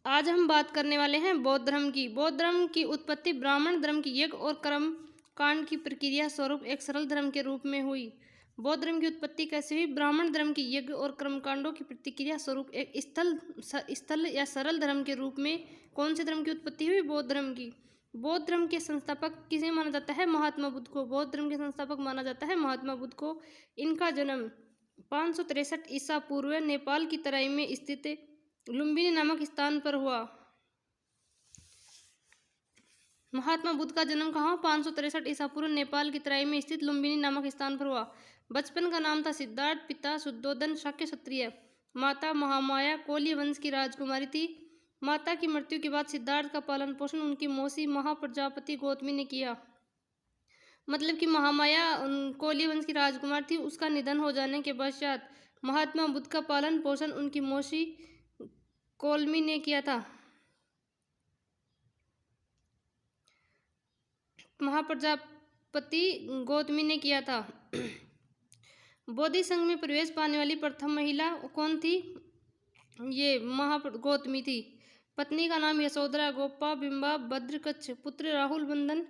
आज हम बात करने वाले हैं बौद्ध धर्म की। बौद्ध धर्म की उत्पत्ति ब्राह्मण धर्म की यज्ञ और कर्म कांड की प्रक्रिया स्वरूप एक सरल धर्म के रूप में हुई। बौद्ध धर्म की उत्पत्ति कैसे हुई? ब्राह्मण धर्म की यज्ञ और कर्मकांडों की प्रतिक्रिया स्वरूप एक स्थल या सरल धर्म के रूप में कौन से धर्म की उत्पत्ति हुई? बौद्ध धर्म की। बौद्ध धर्म के संस्थापक किसे माना जाता है? महात्मा बुद्ध को। बौद्ध धर्म के संस्थापक माना जाता है महात्मा बुद्ध को। इनका जन्म 563 ईसा पूर्व नेपाल की तराई में स्थित लुम्बिनी नामक स्थान पर हुआ। महात्मा बुद्ध का जन्म कहाँ? 563 ईसा पूर्व नेपाल की तराई में स्थित लुम्बिनी नामक स्थान पर हुआ। बचपन का नाम था सिद्धार्थ, पिता शुद्धोधन शाक्य क्षत्रिय, माता महामाया कोली वंश की राजकुमारी थी। माता की मृत्यु के बाद सिद्धार्थ का पालन पोषण उनकी मौसी महाप्रजापति गौतमी ने किया। मतलब कि महामाया कोली वंश की राजकुमार थी, उसका निधन हो जाने के पश्चात महात्मा बुद्ध का पालन पोषण उनकी मौसी कोलमी ने किया था। महाप्रजापति गौतमी ने किया था। बौद्धि संघ में प्रवेश पाने वाली प्रथम महिला कौन थी? ये गौतमी थी। पत्नी का नाम यशोधरा, गोपा, बिंबा, भद्रकच्छ, पुत्र राहुल बंधन।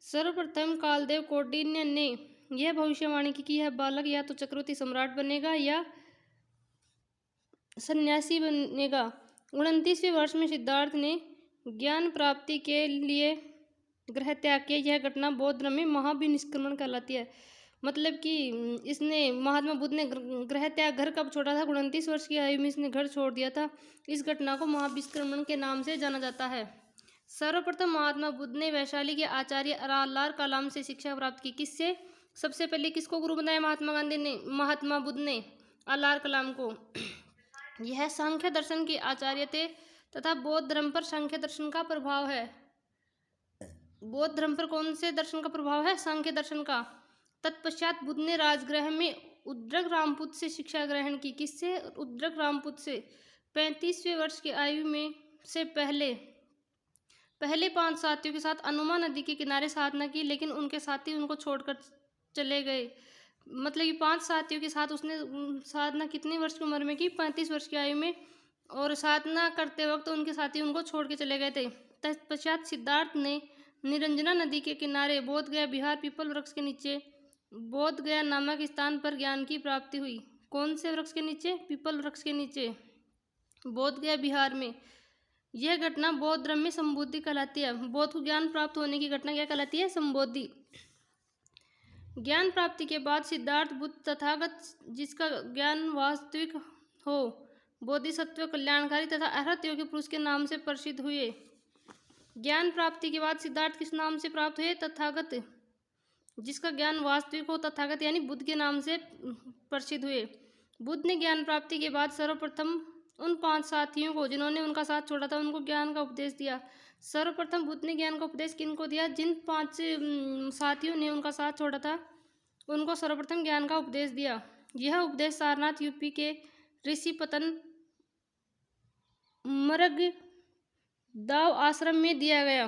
सर्वप्रथम कालदेव कौंडिन्य ने यह भविष्यवाणी की है बालक या तो चक्रवर्ती सम्राट बनेगा या सन्यासी बनेगा। 29वें वर्ष में सिद्धार्थ ने ज्ञान प्राप्ति के लिए गृह त्याग किया। यह घटना बौद्ध धर्म में महाभिनिष्क्रमण कहलाती है। मतलब कि इसने महात्मा बुद्ध ने गृह त्याग, घर कब छोड़ा था? 29 वर्ष की आयु में इसने घर छोड़ दिया था। इस घटना को महाभिनिष्क्रमण के नाम से जाना जाता है। सर्वप्रथम महात्मा बुद्ध ने वैशाली के आचार्य अलार कलाम से शिक्षा प्राप्त की। किससे? सबसे पहले किसको गुरु बनाया महात्मा बुद्ध ने? अलार कलाम को। यह सांख्य दर्शन के आचार्य थे तथा बौद्ध धर्म पर सांख्य दर्शन का प्रभाव है। बौद्ध धर्म पर कौन से दर्शन का प्रभाव है? सांख्य दर्शन का। तत्पश्चात बुद्ध ने राजगृह में उद्रक रामपुत से शिक्षा ग्रहण की। किससे? उद्रक रामपुत से। 35वें वर्ष की आयु में से पहले 5 साथियों के साथ अनुमा नदी के किनारे साधना की, लेकिन उनके साथी उनको छोड़कर चले गए। मतलब कि 5 साथियों के साथ उसने साधना कितनी वर्ष की उम्र में की? 35 वर्ष की आयु में। और साधना करते वक्त उनके साथी उनको छोड़ के चले गए थे। तत्पश्चात सिद्धार्थ ने निरंजना नदी के किनारे बोध गया बिहार पीपल वृक्ष के नीचे बोध गया नामक स्थान पर ज्ञान की प्राप्ति हुई। कौन से वृक्ष के नीचे? पीपल वृक्ष के नीचे बोध गया बिहार में। यह घटना बौद्ध धर्म में संबोधि कहलाती है। बौद्ध को ज्ञान प्राप्त होने की घटना क्या कहलाती है? संबोधि। ज्ञान प्राप्ति के बाद सिद्धार्थ बुद्ध तथागत, जिसका ज्ञान वास्तविक हो, बोधिसत्व, कल्याणकारी तथा अरहत योग्य पुरुष के नाम से प्रसिद्ध हुए। ज्ञान प्राप्ति के बाद सिद्धार्थ किस नाम से प्राप्त हुए? तथागत। जिसका ज्ञान वास्तविक हो, तथागत यानी बुद्ध के नाम से प्रसिद्ध हुए। बुद्ध ने ज्ञान प्राप्ति के बाद सर्वप्रथम उन 5 साथियों को जिन्होंने उनका साथ छोड़ा था उनको ज्ञान का उपदेश दिया। सर्वप्रथम बुद्ध ने ज्ञान का उपदेश किनको दिया? जिन 5 साथियों ने उनका साथ छोड़ा था उनको सर्वप्रथम ज्ञान का उपदेश दिया। यह उपदेश सारनाथ यूपी के ऋषि पतन मर्ग दाव आश्रम में दिया गया।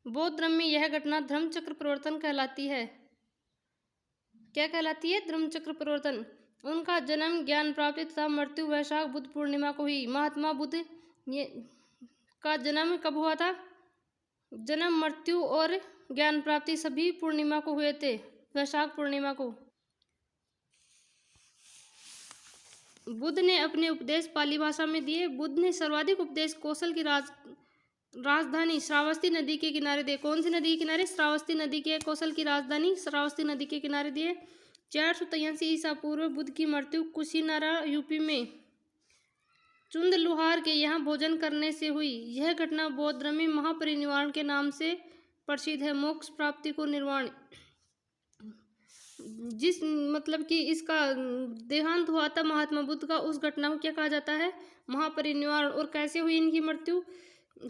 बौद्ध धर्म में यह घटना धर्मचक्र प्रवर्तन कहलाती है। क्या कहलाती है? धर्मचक्र प्रवर्तन। उनका जन्म, ज्ञान प्राप्ति तथा मृत्यु वैशाख बुद्ध पूर्णिमा को हुई। महात्मा बुद्ध का जन्म कब हुआ था? जन्म, मृत्यु और ज्ञान प्राप्ति सभी पूर्णिमा को हुए थे, वैशाख पूर्णिमा को। बुद्ध ने अपने उपदेश पाली भाषा में दिए। बुद्ध ने सर्वाधिक उपदेश कौशल की राजधानी श्रावस्ती नदी के किनारे दिए। कौन सी नदी के किनारे? श्रावस्ती नदी के। कौशल की राजधानी श्रावस्ती नदी के किनारे दिए। 483 ईसा पूर्व बुद्ध की मृत्यु कुशीनारा यूपी में चुंद लुहार के यहाँ भोजन करने से हुई। यह घटना बौद्ध धर्म में महापरिनिर्वाण के नाम से प्रसिद्ध है। मोक्ष प्राप्ति को निर्वाण, जिस मतलब कि इसका देहांत हुआ था महात्मा बुद्ध का, उस घटना को क्या कहा जाता है? महापरिनिर्वाण। और कैसे हुई इनकी मृत्यु?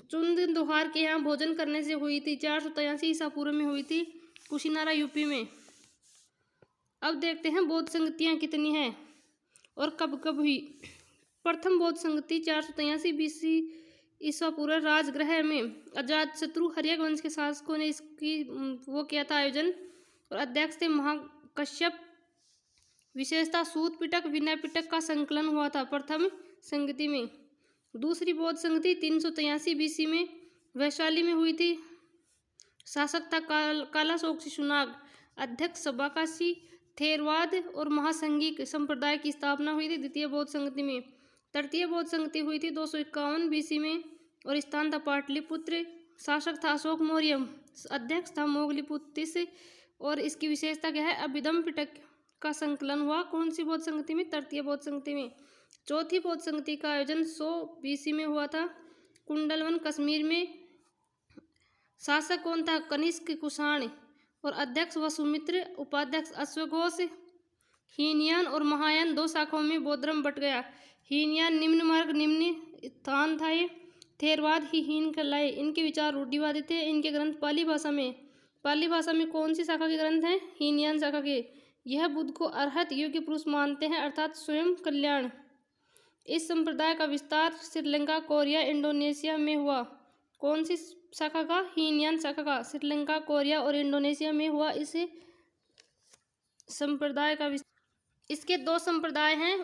चुंद लुहार के यहाँ भोजन करने से हुई थी। 483 ईसा पूर्व में हुई थी, कुशीनारा यूपी में। अब देखते हैं बौद्ध संगतियाँ कितनी हैं और कब कब हुई। प्रथम बौद्ध संगति 483 BC ईसा पूर्व राजगृह में अजातशत्रु हर्यक वंश के शासकों ने इसकी वो किया था आयोजन, और अध्यक्ष थे महाकश्यप। विशेषता सूत पिटक, विनय पिटक का संकलन हुआ था प्रथम संगति में। दूसरी बौद्ध संगति 383 BC में वैशाली में हुई थी। शासक था कालाशोक शुनाग। अध्यक्ष सबाकाशी। थेरवाद और महासंघी संप्रदाय की स्थापना हुई थी द्वितीय बौद्ध संगति में। तृतीय बौद्ध संगति हुई थी 251 BC में और स्थान था पाटलिपुत्र। शासक था अशोक मौर्य। अध्यक्ष था मोगलीपुत्र और इसकी विशेषता क्या है? अभिधम पिटक का संकलन हुआ कौन सी बौद्ध संगति में? तृतीय बौद्ध संगति में। चौथी बौद्ध संगति का आयोजन 100 BC में हुआ था कुंडलवन कश्मीर में। शासक कौन था? कनिष्क कुषाण और अध्यक्ष वसुमित्र। उपाध्यक्ष अश्वघोष। हीनयान और महायान दो शाखाओं में बौद्ध धर्म बट गया। हीनयान निम्न मार्ग निम्न स्थान था ये। थेरवाद ही हीन कहलाए। इनके विचार रूढ़िवादी थे। इनके ग्रंथ पाली भाषा में कौन सी शाखा के ग्रंथ हैं? हीनयान शाखा के। यह बुद्ध को अरहत योग्य पुरुष मानते हैं अर्थात स्वयं कल्याण। इस संप्रदाय का विस्तार श्रीलंका, कोरिया, इंडोनेशिया में हुआ। कौन सी शाखा का? हीनयान शाखा का। श्रीलंका, कोरिया और इंडोनेशिया में हुआ इस संप्रदाय का विस्तार। इसके दो संप्रदाय हैं।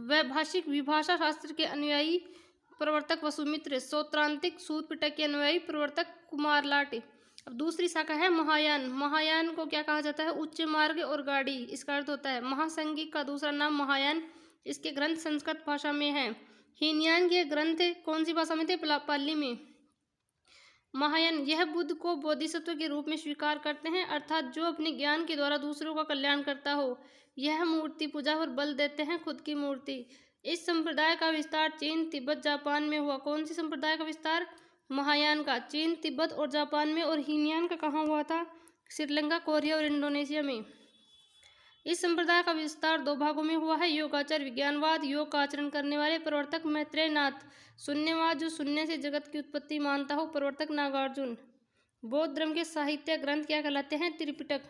वैभाषिक विभाषा शास्त्र के अनुयायी प्रवर्तक वसुमित्र। सौत्रांतिक सूत पिटक के अनुयायी प्रवर्तक कुमारलाट। अब दूसरी शाखा है महायान। महायान को क्या कहा जाता है? उच्च मार्ग और गाड़ी, इसका अर्थ होता है। महासंघी का दूसरा नाम महायान। इसके ग्रंथ संस्कृत भाषा में हैं। हीनयान के ग्रंथ कौन सी भाषा में थे? पाली में। महायान यह बुद्ध को बोधिसत्व के रूप में स्वीकार करते हैं अर्थात जो अपने ज्ञान के द्वारा दूसरों का कल्याण करता हो। यह मूर्ति पूजा पर बल देते हैं, खुद की मूर्ति। इस संप्रदाय का विस्तार चीन, तिब्बत, जापान में हुआ। कौन सी संप्रदाय का विस्तार? महायान का। चीन, तिब्बत और जापान में। और हीनयान का कहाँ हुआ था? श्रीलंका, कोरिया और इंडोनेशिया में। इस संप्रदाय का विस्तार दो भागों में हुआ है। योगाचार विज्ञानवाद। योग का आचरण करने वाले प्रवर्तक मैत्रेयनाथ। शून्यवाद जो शून्य से जगत की उत्पत्ति मानता हो, प्रवर्तक नागार्जुन। बौद्ध धर्म के साहित्य ग्रंथ क्या कहलाते हैं? त्रिपिटक।